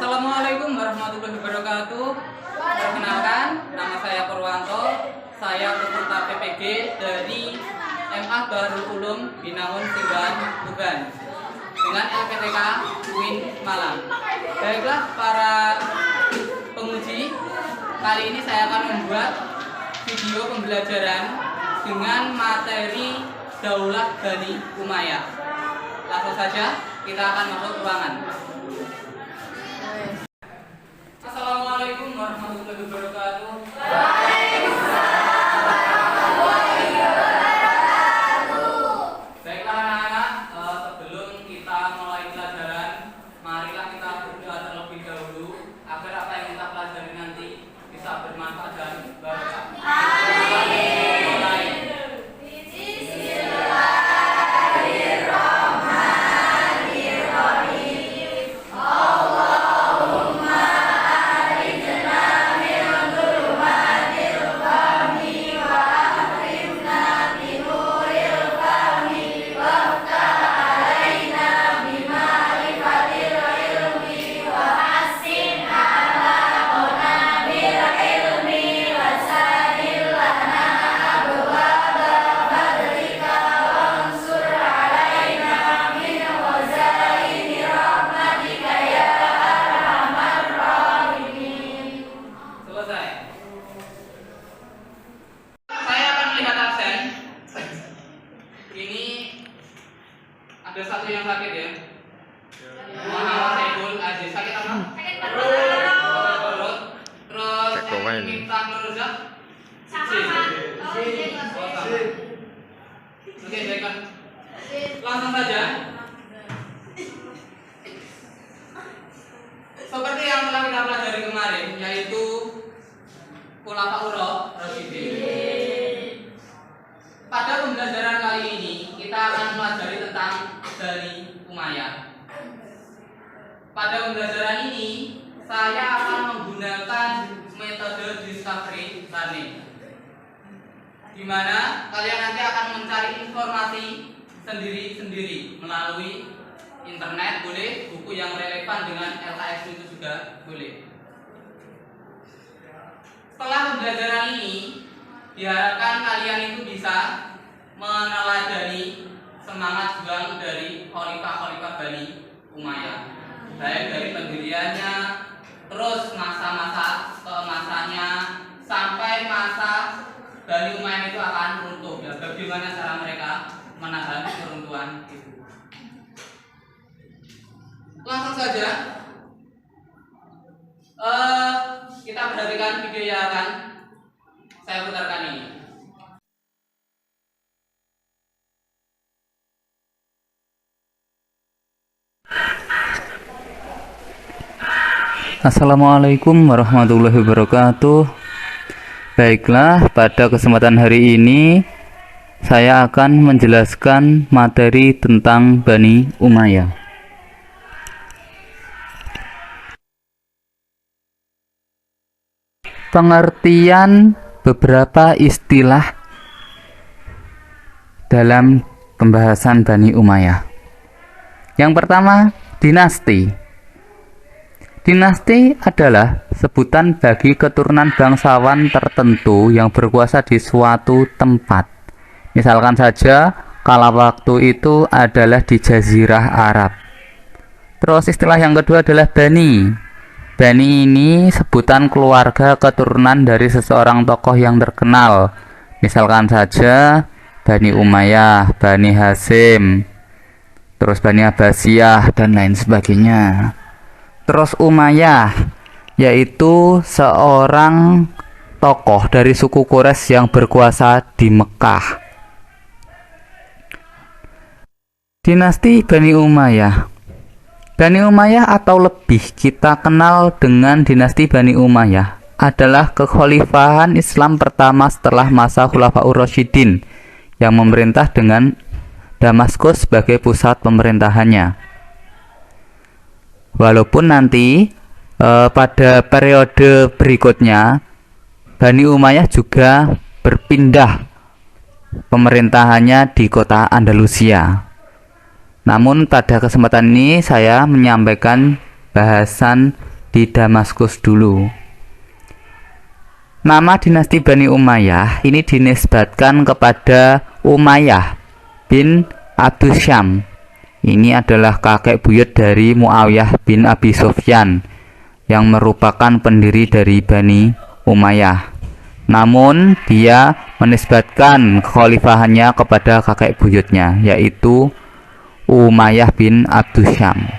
Assalamualaikum warahmatullahi wabarakatuh. Perkenalkan, nama saya Purwanto. Saya peserta PPG dari MA Darul Ulum Binangun Singgahan Tuban dengan LPTK UIN Malang. Baiklah para penguji, kali ini saya akan membuat video pembelajaran dengan materi Daulah Bani Umayyah. Langsung saja kita akan masuk ruangan. Assalamualaikum warahmatullahi wabarakatuh. Baiklah anak-anak, sebelum kita mulai pelajaran, marilah kita berdoa terlebih dahulu agar apa yang kita pelajari nanti bisa bermanfaat dan barokah. Ada satu yang sakit ya. Muhammad Saiful Aziz. Sakit apa? Sakit perut. Terus kita meruzak. Oke, baiklah. Langsung saja. Seperti yang telah kita pelajari kemarin, yaitu Khulafaur Rasyidin. Pada pembelajaran kali ini kita akan pelajari tentang Bani Umayyah. Pada pembelajaran ini saya akan menggunakan metode discovery learning, di mana kalian nanti akan mencari informasi sendiri-sendiri melalui internet, boleh, buku yang relevan dengan LKS itu juga boleh. Setelah pembelajaran ini diharapkan kalian itu bisa meneladani semangat juang dari khalifah-khalifah Bani Umayyah, baik dari pendiriannya, terus masa-masa keemasannya, sampai masa Bani Umayyah itu akan runtuh. Ya, bagaimana cara mereka menahan keruntuhan itu? Langsung saja kita perhatikan video yang akan saya putarkan ini. Assalamualaikum warahmatullahi wabarakatuh. Baiklah, pada kesempatan hari ini saya akan menjelaskan materi tentang Bani Umayyah. Pengertian beberapa istilah dalam pembahasan Bani Umayyah. Yang pertama, dinasti. Dinasti adalah sebutan bagi keturunan bangsawan tertentu yang berkuasa di suatu tempat. Misalkan saja, kala waktu itu adalah di Jazirah Arab. Terus istilah yang kedua adalah Bani. Bani ini sebutan keluarga keturunan dari seseorang tokoh yang terkenal. Misalkan saja Bani Umayyah, Bani Hasyim, terus Bani Abbasiyah, dan lain sebagainya. Terus Umayyah, yaitu seorang tokoh dari suku Quraisy yang berkuasa di Mekah. Dinasti Bani Umayyah. Bani Umayyah atau lebih kita kenal dengan dinasti Bani Umayyah adalah kekhalifahan Islam pertama setelah masa Khulafaur Rasyidin yang memerintah dengan Damaskus sebagai pusat pemerintahannya. Walaupun nanti pada periode berikutnya Bani Umayyah juga berpindah pemerintahannya di kota Andalusia. Namun pada kesempatan ini saya menyampaikan bahasan di Damaskus dulu. Nama dinasti Bani Umayyah ini dinisbatkan kepada Umayyah bin Abu Syam. Ini adalah kakek buyut dari Muawiyah bin Abi Sufyan yang merupakan pendiri dari Bani Umayyah. Namun dia menisbatkan kekhalifahannya kepada kakek buyutnya, yaitu Umayyah bin Abu Syam.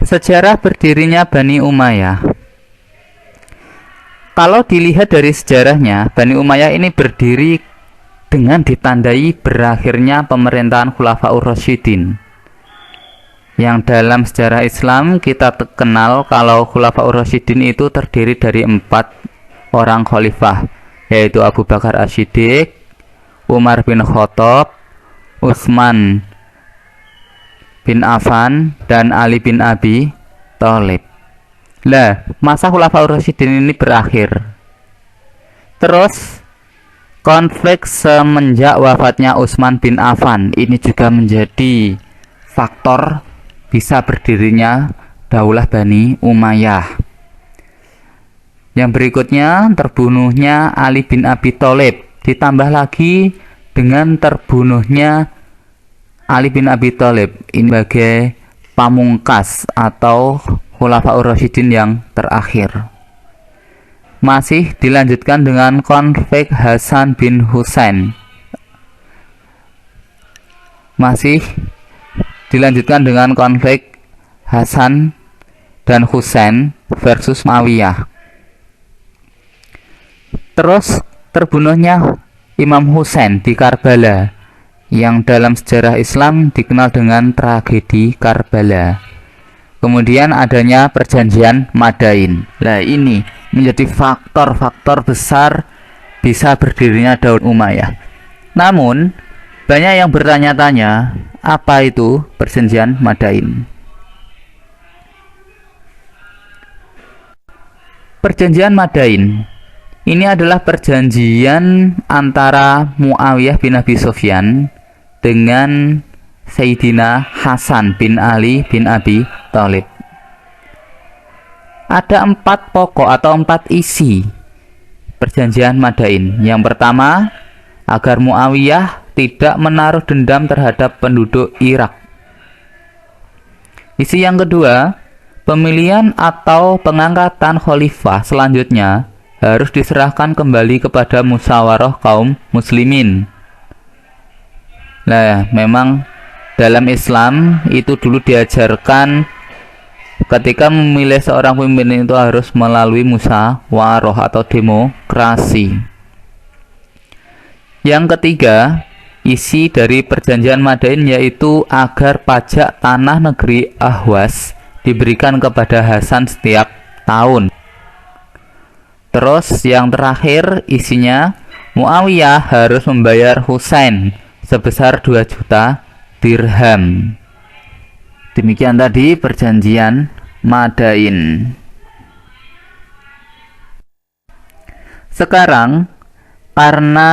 Sejarah berdirinya Bani Umayyah. Kalau dilihat dari sejarahnya, Bani Umayyah ini berdiri dengan ditandai berakhirnya pemerintahan Khulafaur Rasyidin. Yang dalam sejarah Islam kita kenal kalau Khulafaur Rasyidin itu terdiri dari 4 orang khalifah, yaitu Abu Bakar As-Siddiq, Umar bin Khattab, Utsman bin Affan, dan Ali bin Abi Thalib. Lah, masa Khulafaur Rasyidin ini berakhir. Terus konflik semenjak wafatnya Utsman bin Affan ini juga menjadi faktor bisa berdirinya Daulah Bani Umayyah. Yang berikutnya terbunuhnya Ali bin Abi Thalib, ditambah lagi dengan terbunuhnya Ali bin Abi Thalib ini sebagai pamungkas atau Khulafaur Rasyidin yang terakhir. Masih dilanjutkan dengan konflik Hasan bin Husain. Masih dilanjutkan dengan konflik Hasan dan Husain versus Muawiyah. Terus terbunuhnya Imam Husain di Karbala, yang dalam sejarah Islam dikenal dengan tragedi Karbala. Kemudian adanya perjanjian Madain. Nah, ini menjadi faktor-faktor besar bisa berdirinya Daulah Umayyah. Namun banyak yang bertanya-tanya, apa itu perjanjian Madain? Perjanjian Madain ini adalah perjanjian antara Muawiyah bin Abi Sufyan dengan Sayyidina Hasan bin Ali bin Abi Thalib. Ada 4 pokok atau 4 isi perjanjian Madain. Yang pertama, agar Muawiyah tidak menaruh dendam terhadap penduduk Irak. Isi yang kedua, pemilihan atau pengangkatan khalifah selanjutnya harus diserahkan kembali kepada musyawarah kaum muslimin. Nah, memang dalam Islam itu dulu diajarkan ketika memilih seorang pemimpin itu harus melalui musyawarah atau demokrasi. Yang ketiga, isi dari perjanjian Madain yaitu agar pajak tanah negeri Ahwas diberikan kepada Hasan setiap tahun. Terus yang terakhir isinya, Muawiyah harus membayar Husain sebesar 2 juta dirham. Demikian tadi perjanjian Madain. Sekarang karena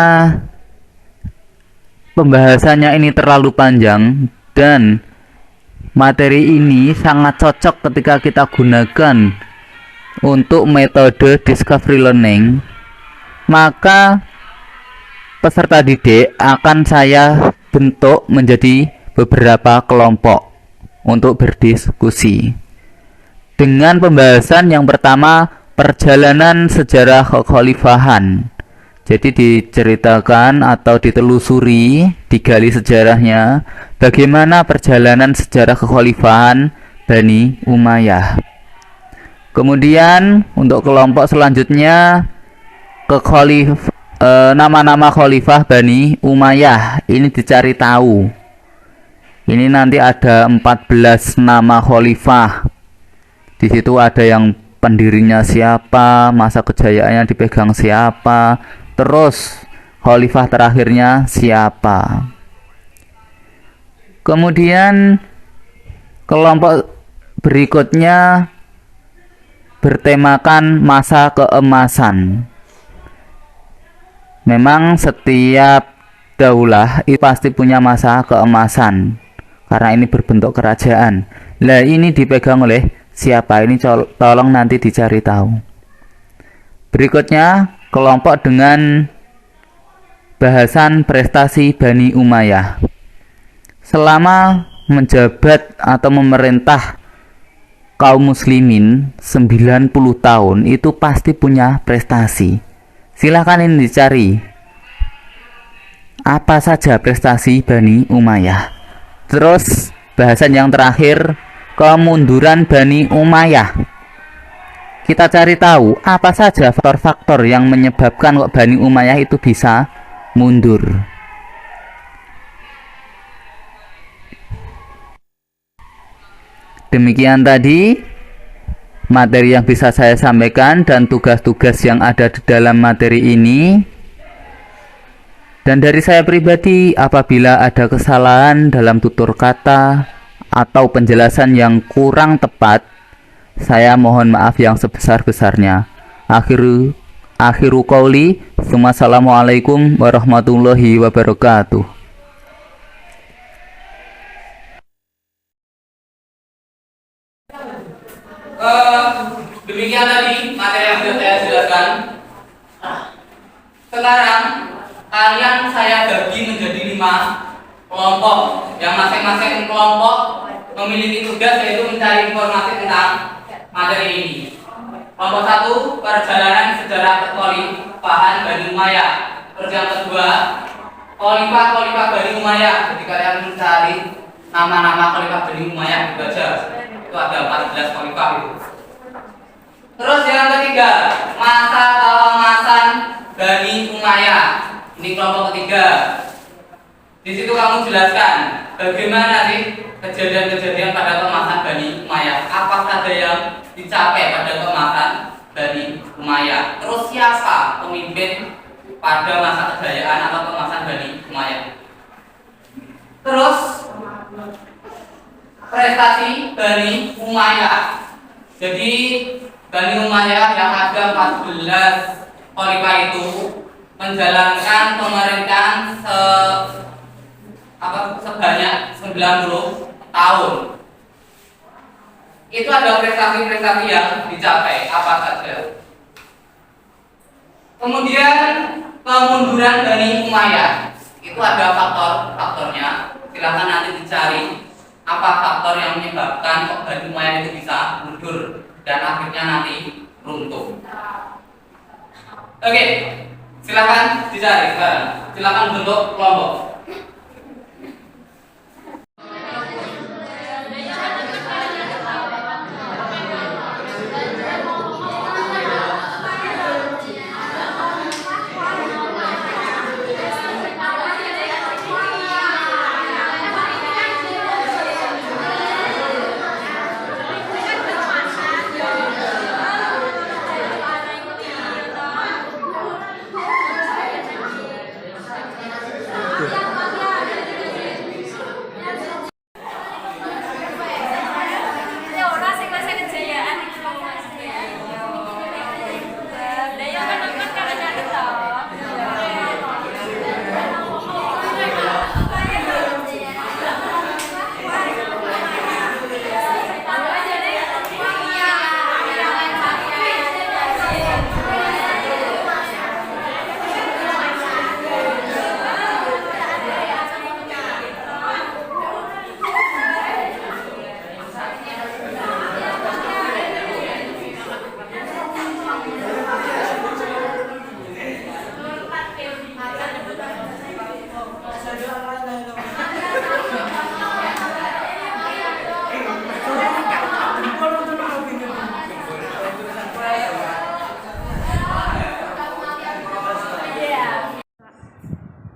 pembahasannya ini terlalu panjang dan materi ini sangat cocok ketika kita gunakan untuk metode discovery learning, maka peserta didik akan saya bentuk menjadi beberapa kelompok untuk berdiskusi. Dengan pembahasan yang pertama, perjalanan sejarah kekhalifahan. Jadi diceritakan atau ditelusuri, digali sejarahnya, bagaimana perjalanan sejarah kekhalifahan Bani Umayyah. Kemudian untuk kelompok selanjutnya, nama-nama khalifah Bani Umayyah ini dicari tahu. Ini nanti ada 14 nama khalifah. Di situ ada yang pendirinya siapa, masa kejayaannya dipegang siapa, terus khalifah terakhirnya siapa. Kemudian kelompok berikutnya bertemakan masa keemasan. Memang setiap daulah itu pasti punya masa keemasan. karena ini berbentuk kerajaan. Lah ini dipegang oleh siapa? Ini tolong nanti dicari tahu. Berikutnya kelompok dengan bahasan prestasi Bani Umayyah. Selama menjabat atau memerintah kaum muslimin 90 tahun itu pasti punya prestasi. Silahkan ini dicari. Apa saja prestasi Bani Umayyah. Terus bahasan yang terakhir, kemunduran Bani Umayyah. Kita cari tahu apa saja faktor-faktor yang menyebabkan kok Bani Umayyah itu bisa mundur. Demikian tadi materi yang bisa saya sampaikan dan tugas-tugas yang ada di dalam materi ini. Dan dari saya pribadi, apabila ada kesalahan dalam tutur kata atau penjelasan yang kurang tepat, saya mohon maaf yang sebesar-besarnya. Akhiru qauli, wassalamualaikum warahmatullahi wabarakatuh. Demikian tadi materi yang sudah saya jelaskan. Sekarang kalian saya bagi menjadi 5 kelompok, yang masing-masing kelompok memiliki tugas yaitu mencari informasi tentang materi ini. Kelompok 1, perjalanan sejarah kekhalifahan Bani Umayyah. Terus yang kedua, khalifah Bani Umayyah. Jadi kalian mencari nama-nama khalifah Bani Umayyah dibaca. Itu ada 14 khalifah itu. Terus yang ketiga, masa keemasan Bani Umayyah. Ini kelompok ketiga. Di situ kamu jelaskan bagaimana sih kejadian-kejadian pada keemasan Bani Umayyah. Apa saja yang dicapai pada keemasan Bani Umayyah. Terus siapa pemimpin pada masa kejayaan atau keemasan Bani Umayyah. Terus prestasi Bani Umayyah. Jadi Bani Umayyah yang ada 14 khalifah itu menjalankan pemerintahan sebanyak 90 tahun. Itu ada prestasi-prestasi yang dicapai apa saja. Kemudian kemunduran Bani Umayyah itu ada faktornya. Silakan nanti dicari apa faktor yang menyebabkan kok Bani Umayyah itu bisa mundur dan akhirnya nanti runtuh. Oke, silakan dicari sekarang. Silakan bentuk kelompok.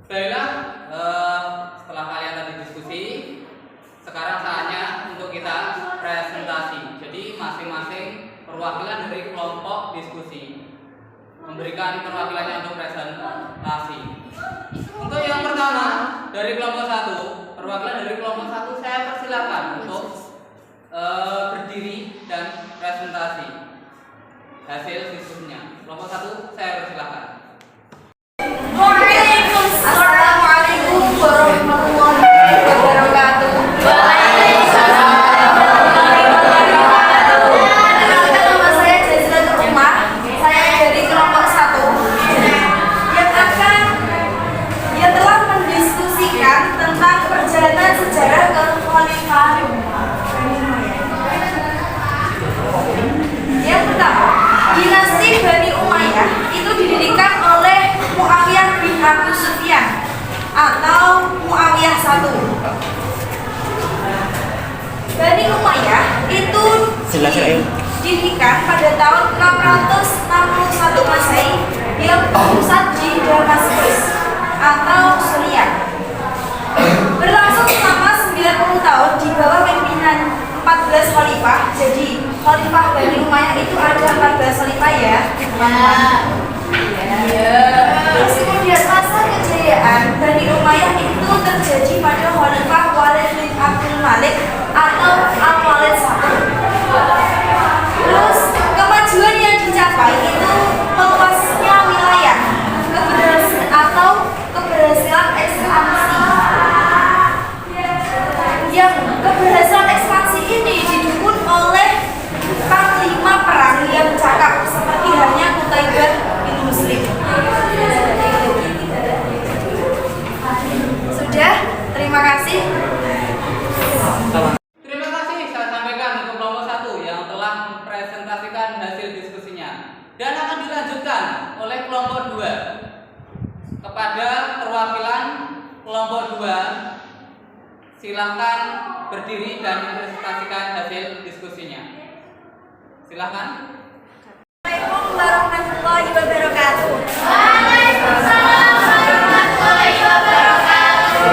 Baiklah, setelah kalian tadi diskusi, sekarang saatnya untuk kita presentasi. Jadi masing-masing perwakilan dari kelompok diskusi memberikan perwakilannya untuk presentasi. Untuk yang pertama dari kelompok 1, perwakilan dari kelompok 1 saya persilakan untuk berdiri dan presentasi hasil diskusinya. Kelompok 1 saya persilakan. Assalamualaikum warahmatullahi wabarakatuh. Bani Umayyah itu didirikan pada tahun 661 Masehi yang berpusat di Damaskus atau Suriah. Berlangsung selama 90 tahun di bawah pimpinan 14 khalifah. Jadi khalifah Bani Umayyah itu ada 14 khalifah ya. Terus kemudian masa kejayaan Bani Umayyah itu terjadi pada khalifah Walid bin Abdul Malik atau Al-Walid I. Terus kemajuan yang dicapai itu meluasnya wilayah, keberhasilan ekspansi. Yang keberhasilan ekspansi ini didukung oleh panglima perang yang cakap seperti halnya Qutaibah bin Muslim. Sudah, terima kasih. Terima kasih saya sampaikan untuk kelompok 1 yang telah mempresentasikan hasil diskusinya dan akan dilanjutkan oleh kelompok 2. Kepada perwakilan kelompok 2, silakan berdiri dan mempresentasikan hasil diskusinya. Silakan. Assalamualaikum warahmatullahi wabarakatuh. Waalaikumsalam warahmatullahi wabarakatuh.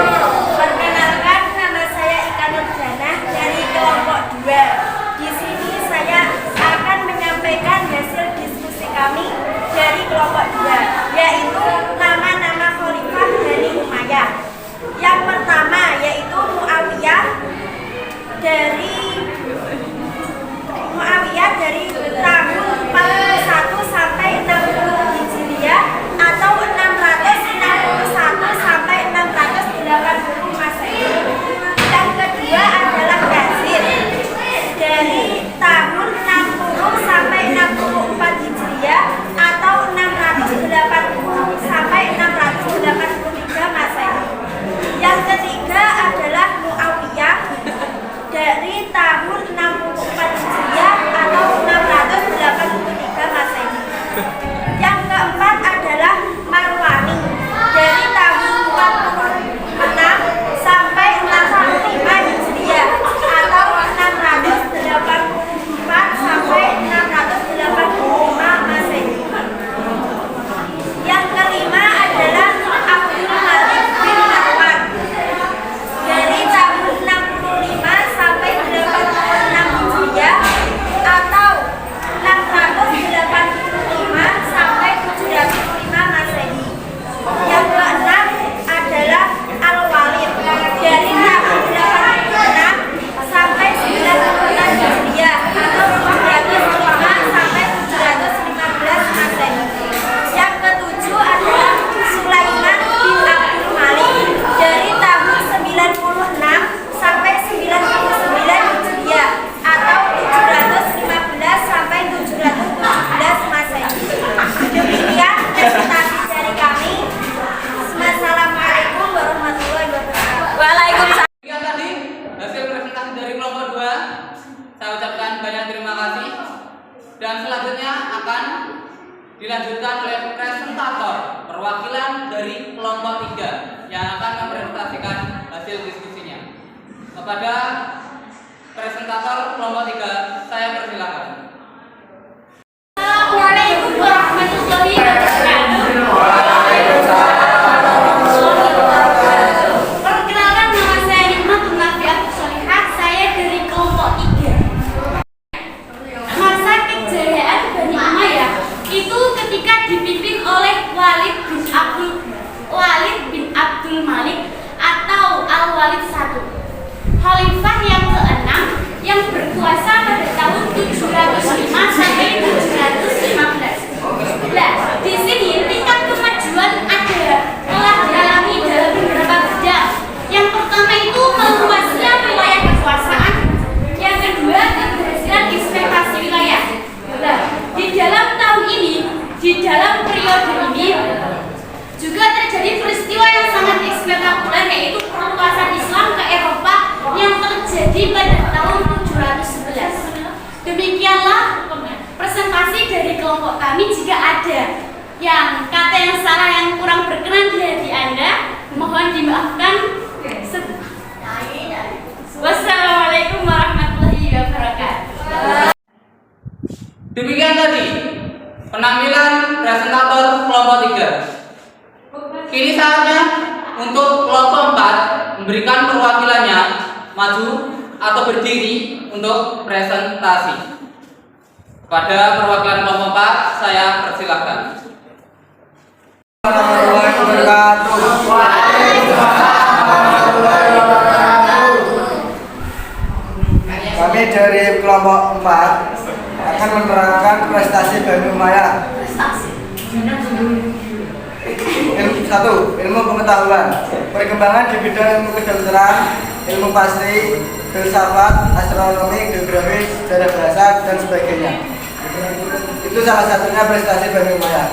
Perkenalkan, nama saya Ika Nurjana dari kelompok 2. Di sini saya akan menyampaikan hasil diskusi kami dari kelompok 2, yaitu nama-nama khalifah Bani Umayyah. Yang pertama yaitu Muawiyah dari tahun 41 sampai 60 Hijriah atau 661 sampai 680 Masehi. Yang kedua adalah Yazid dari tahun 60 sampai 64 Hijriah atau 680 sampai 683 Masehi. Yang ketiga adalah Muawiyah dari tahun 64 Hijriah atau 683 Masehi. Yang keempat adalah Marwani dari tahun 46 sampai 65 Hijriah atau 684 sampai 685 Masehi. Yang kelima adalah Abdul Malik bin Marwan dari tahun 65 sampai 86 Hijriah atau 685 sampai 705 Masehi. Yang keenam adalah Al-Walid dari tahun 86 sampai 96 Hijriah atau 705 sampai 715 Masehi. Yang ketujuh adalah Sulaiman bin Abdul Malik dari tahun 96 sampai 99 Hijriah atau 715 sampai 717 Masehi. Demikian presentasi dari kami. Wassalamualaikum warahmatullahi wabarakatuh. Waalaikumsalam. Demikian tadi hasil presentasi dari kelompok 2. Saya ucapkan banyak terima kasih. Dan selanjutnya akan dilanjutkan oleh presentator perwakilan dari kelompok 3 yang akan mempresentasikan hasil diskusinya. Kepada presentator kelompok 3, saya persilakan. Assalamualaikum warahmatullahi wabarakatuh. Perkenalkan, nama saya Hikmatun Nafiatus Solihah. Saya dari kelompok 3. Masa kejayaan Bani Umayyah itu ketika dipimpin oleh Walid bin Abdul Malik atau Al-Walid I, khalifah yang ke-6 yang berkuasa pada tahun 705 sampai 715. Nah, di sini tingkat kemajuan telah dialami dalam beberapa bidang. Yang pertama itu meluasnya wilayah kekuasaan. Yang kedua, keberhasilan ekspektasi wilayah. Nah, di dalam tahun ini, di dalam periode ini juga terjadi peristiwa yang sangat spektakuler, yaitu perluasan Islam ke Eropa yang terjadi pada tahun 711. Demikianlah presentasi dari kelompok kami. Jika ada yang kata yang salah yang kurang berkenan di hati Anda, mohon dimaafkan. Demikian tadi penampilan presentator kelompok 3. Kini saatnya untuk kelompok 4 memberikan perwakilannya maju atau berdiri untuk presentasi. Pada perwakilan kelompok 4 saya persilahkan. Kami dari kelompok 4 akan menerangkan prestasi Bani Umayyah. Satu, ilmu pengetahuan, perkembangan di bidang ilmu kedokteran, ilmu pasti, filsafat, astronomi, geografi, sejarah bahasa, dan sebagainya. Itu salah satunya prestasi Bani Umayyah.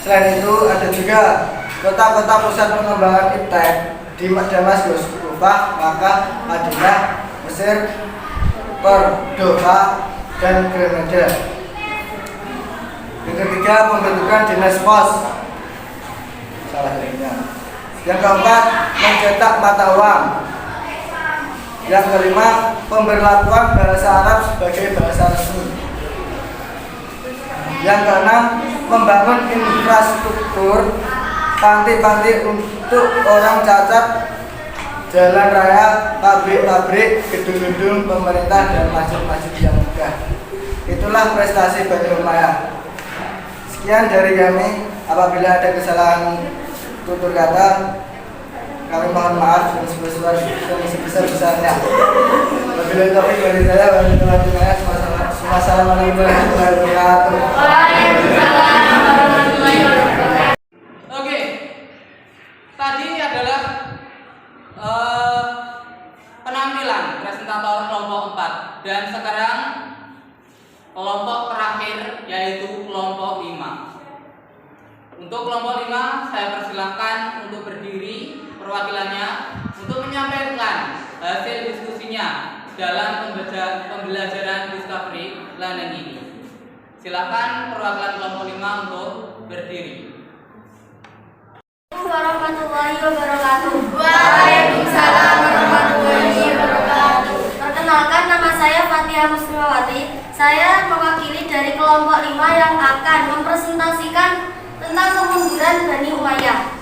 Selain itu ada juga kota-kota pusat pengembangan iptek di Damaskus, Kufah, Makkah, Madinah, Mesir, Cordoba, dan Grenada. Yang ketiga, pembentukan dinas pos. Salah satunya. Yang keempat, mencetak mata uang. Yang kelima, pemberlakuan bahasa Arab sebagai bahasa resmi. Yang keenam, membangun infrastruktur panti-panti untuk orang cacat, jalan raya, pabrik-pabrik, gedung-gedung pemerintah, dan masjid-masjid yang megah. Itulah prestasi Bani Umayyah. Sekian dari kami. Apabila ada kesalahan tutur kata, kami mohon maaf dan sebesar-besarnya. Wabillahi taufiq dari saya. Wassalamualaikum warahmatullahi wabarakatuh. Oke, tadi adalah penampilan presentator kelompok 4 dan sekarang kelompok terakhir yaitu kelompok 5. Untuk kelompok 5 saya persilahkan untuk berdiri perwakilannya untuk menyampaikan hasil diskusinya dalam pembelajaran Discovery Learning ini. Silakan perwakilan kelompok 5 untuk berdiri. Warahmatullahi wabarakatuh. Waalaikumsalam warahmatullahi wabarakatuh. Perkenalkan, nama saya Fatihah Muslimawati. Saya mewakili dari kelompok 5 yang akan mempresentasikan tentang kemunduran Bani Umayyah.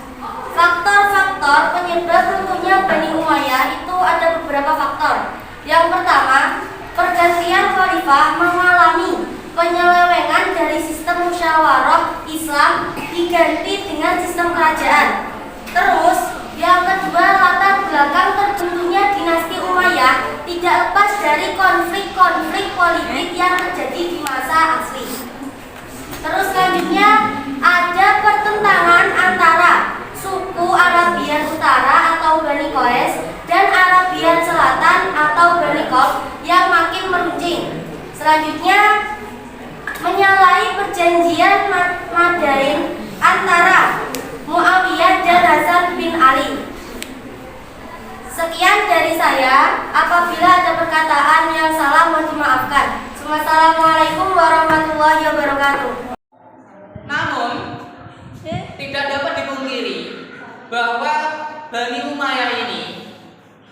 Faktor-faktor penyebab runtuhnya Bani Umayyah itu ada beberapa faktor. Yang pertama, pergantian khalifah mengalami penyelewengan dari sistem musyawarah Islam diganti dengan sistem kerajaan. Terus, yang kedua, latar belakang terbentuknya dinasti Umayyah tidak lepas dari konflik-konflik politik yang terjadi di masa asli. Terus selanjutnya ada pertentangan antara suku Arabian Utara atau Bani Qais dan Arabian Selatan atau Bani Qaf yang makin meruncing. Selanjutnya menyalahi perjanjian Madain antara Muawiyah dan Hasan bin Ali. Sekian dari saya. Apabila ada perkataan yang salah mohon dimaafkan. Wassalamualaikum warahmatullahi wabarakatuh. Namun tidak dapat dipungkiri bahwa Bani Umayyah ini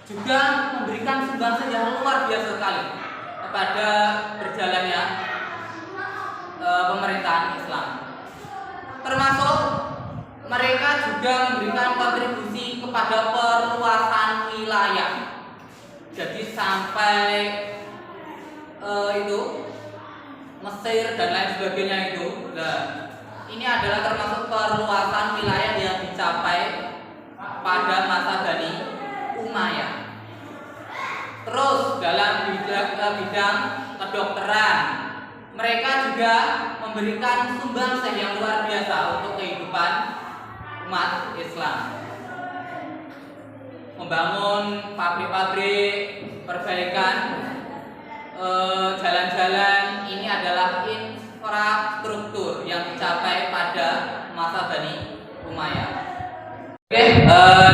juga memberikan sumbangsih yang luar biasa sekali kepada berjalannya pemerintahan Islam. Termasuk mereka juga memberikan kontribusi kepada perluasan wilayah. Jadi sampai itu Mesir dan lain sebagainya itu. Nah, ini adalah termasuk perluasan wilayah yang dicapai pada masa Bani Umayyah. Terus dalam bidang kedokteran, mereka juga memberikan sumbangsih yang luar biasa untuk kehidupan umat Islam. Membangun pabrik-pabrik, perbaikan jalan-jalan, ini adalah infrastruktur yang dicapai pada masa Bani Umayyah. Oke,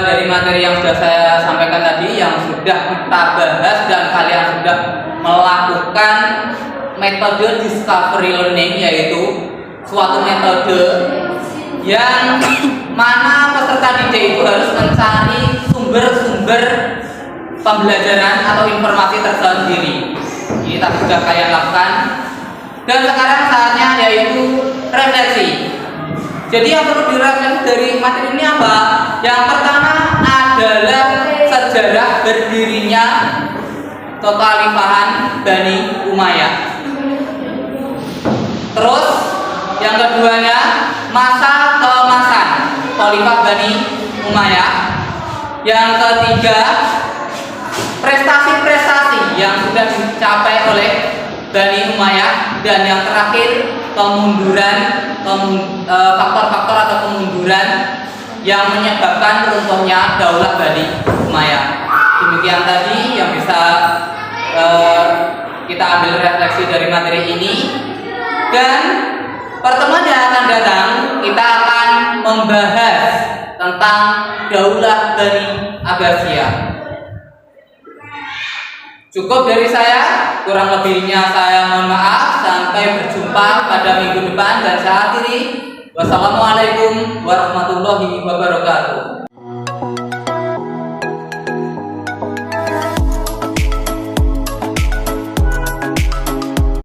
dari materi yang sudah saya sampaikan tadi, yang sudah kita bahas dan kalian sudah melakukan metode discovery learning, yaitu suatu metode yang mana peserta didik itu harus mencari sumber-sumber pembelajaran atau informasi tersendiri. Ini tadi sudah kalian lakukan Dan sekarang saatnya yaitu refleksi. Jadi yang perlu direfleksi dari materi ini apa? Yang pertama adalah sejarah berdirinya kekhalifahan Bani Umayyah. Terus yang keduanya masa keemasan Khalifah Bani Umayyah. Yang ketiga prestasi-prestasi yang sudah dicapai oleh Bani Umayyah. Dan yang terakhir kemunduran, faktor-faktor atau kemunduran yang menyebabkan runtuhnya daulah Bani Umayyah. Demikian tadi yang bisa kita ambil refleksi dari materi ini. Dan pertemuan yang akan datang kita akan membahas tentang daulah Bani Abbasiyah. Cukup dari saya, kurang lebihnya saya mohon maaf. Sampai berjumpa pada minggu depan dan saya akhiri. Wassalamualaikum warahmatullahi wabarakatuh.